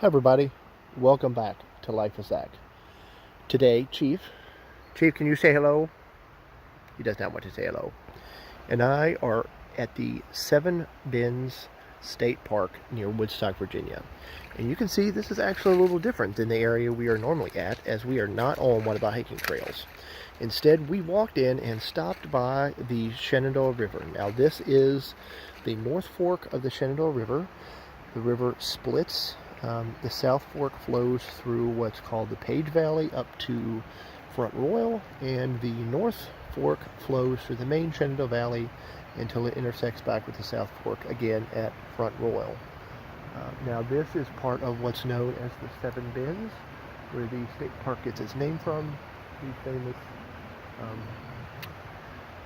Hi everybody, welcome back to Life with Zach. Today, Chief, can you say hello? He does not want to say hello. And I are at the Seven Bends State Park near Woodstock, Virginia. And you can see this is actually a little different than the area we are normally at, as we are not on one of the hiking trails. Instead, we walked in and stopped by the Shenandoah River. Now this is the North Fork of the Shenandoah River. The river splits. The South Fork flows through what's called the Page Valley up to Front Royal, and the North Fork flows through the main Shenandoah Valley until it intersects back with the South Fork again at Front Royal. Now this is part of what's known as the Seven Bends, where the state park gets its name from, the famous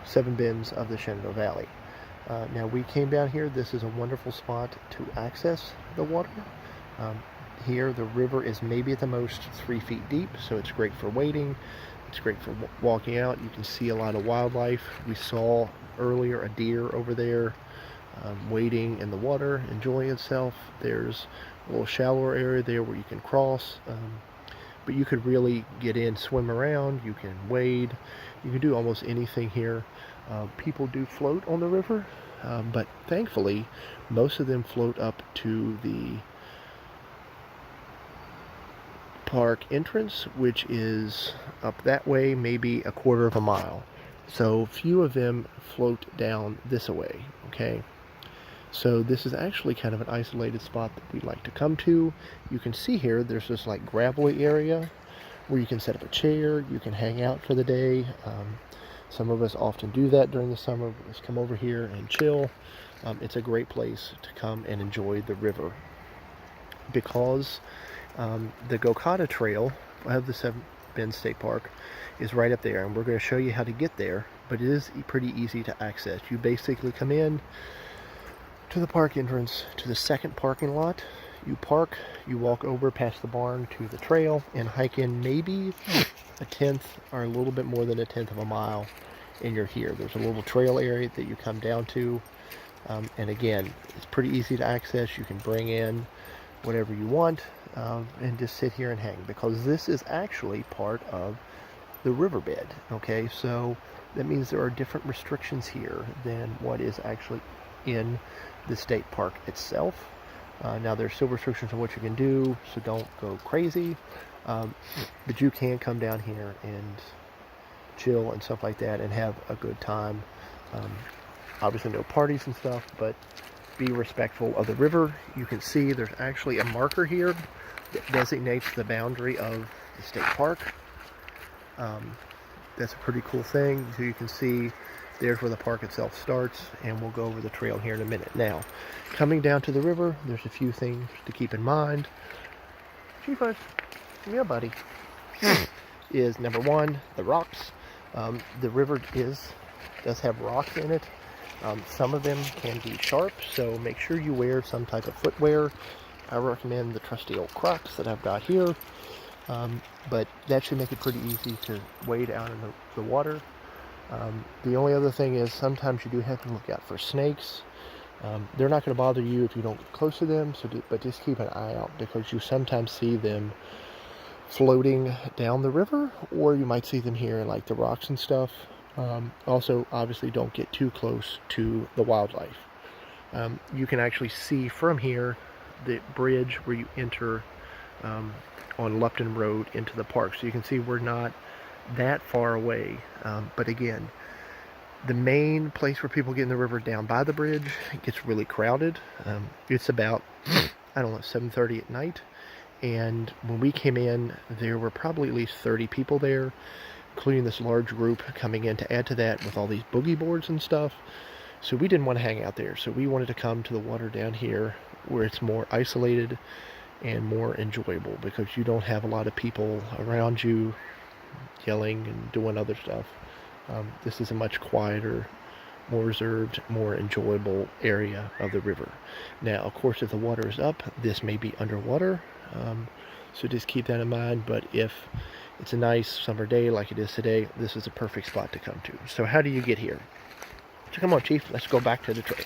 Seven Bends of the Shenandoah Valley. Now we came down here. This is a wonderful spot to access the water. Here the river is maybe at the most 3 feet deep, so it's great for wading. It's great for walking out. You can see a lot of wildlife. We saw earlier a deer over there wading in the water, enjoying itself. There's a little shallower area there where you can cross, but you could really get in, swim around, you can wade, you can do almost anything here. People do float on the river, but thankfully most of them float up to the park entrance, which is up that way, maybe a quarter of a mile. So few of them float down this way, okay? So this is actually kind of an isolated spot that we like to come to. You can see here, there's this like gravelly area where you can set up a chair, you can hang out for the day. Some of us often do that during the summer. Just come over here and chill. It's a great place to come and enjoy the river, because the Gokata Trail of the Seven Bends State Park is right up there, and we're going to show you how to get there, but it is pretty easy to access. You basically come in to the park entrance to the second parking lot, you park, you walk over past the barn to the trail and hike in maybe a tenth or a little bit more than a tenth of a mile, and you're here. There's a little trail area that you come down to, and again, it's pretty easy to access. You can bring in whatever you want and just sit here and hang, because this is actually part of the riverbed. Okay, so that means there are different restrictions here than what is actually in the state park itself. Now there's still restrictions on what you can do, so don't go crazy, but you can come down here and chill and stuff like that and have a good time. Obviously no parties and stuff, but be respectful of the river. You can see there's actually a marker here that designates the boundary of the state park. That's a pretty cool thing. So you can see there's where the park itself starts, and we'll go over the trail here in a minute. Now, coming down to the river, there's a few things to keep in mind. Chief, come here, buddy. Is number one, the rocks. The river does have rocks in it. Some of them can be sharp, so make sure you wear some type of footwear. I recommend the trusty old Crocs that I've got here, but that should make it pretty easy to wade out in the water. The only other thing is sometimes you do have to look out for snakes. They're not going to bother you if you don't get close to them, but just keep an eye out, because you sometimes see them floating down the river, or you might see them here in like the rocks and stuff. Also, obviously, don't get too close to the wildlife. You can actually see from here the bridge where you enter on Lupton Road into the park. So you can see we're not that far away. But again, the main place where people get in the river down by the bridge, it gets really crowded. It's about, I don't know, 7:30 at night. And when we came in, there were probably at least 30 people there, including this large group coming in to add to that with all these boogie boards and stuff. So we didn't want to hang out there. So we wanted to come to the water down here where it's more isolated and more enjoyable, because you don't have a lot of people around you yelling and doing other stuff. This is a much quieter, more reserved, more enjoyable area of the river. Now, of course, if the water is up, this may be underwater. So just keep that in mind. But if it's a nice summer day like it is today, this is a perfect spot to come to. So how do you get here? So come on, Chief, let's go back to the trail.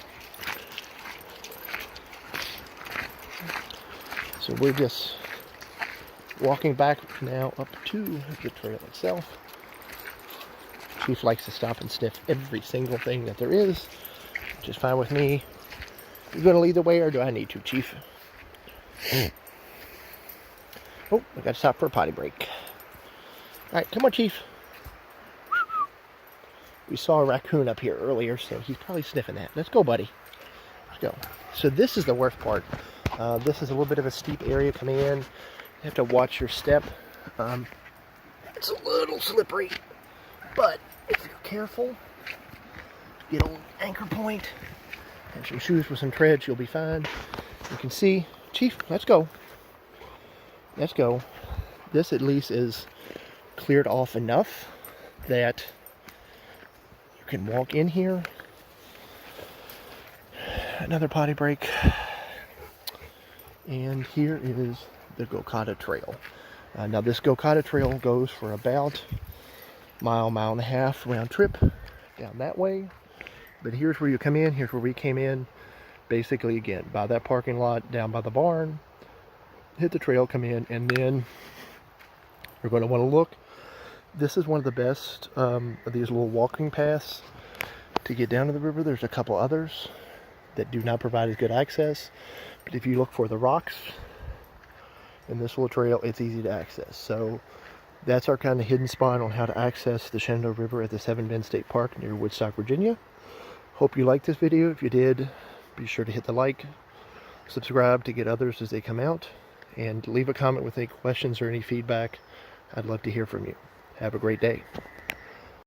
So we're just walking back now up to the trail itself. Chief likes to stop and sniff every single thing that there is, which is fine with me. You gonna lead the way, or do I need to, Chief? Oh, I gotta stop for a potty break. Alright, come on, Chief. We saw a raccoon up here earlier, so he's probably sniffing that. Let's go, buddy. Let's go. So this is the worst part. This is a little bit of a steep area coming in. You have to watch your step. It's a little slippery, but if you're careful, get on anchor point, and some shoes with some treads, you'll be fine. You can see, Chief, let's go. Let's go. This at least is cleared off enough that you can walk in here. Another potty break. And here is the Golconda Trail. Now this Golconda Trail goes for about mile and a half round trip down that way. But here's where you come in. Here's where we came in. Basically, again, by that parking lot, down by the barn, hit the trail, come in, and then you're going to want to look. This is one of the best of these little walking paths to get down to the river. There's a couple others that do not provide as good access, but if you look for the rocks in this little trail, it's easy to access. So that's our kind of hidden spot on how to access the Shenandoah River at the Seven Bend State Park near Woodstock, Virginia. Hope you liked this video. If you did, be sure to hit the like, subscribe to get others as they come out, and leave a comment with any questions or any feedback. I'd love to hear from you. Have a great day.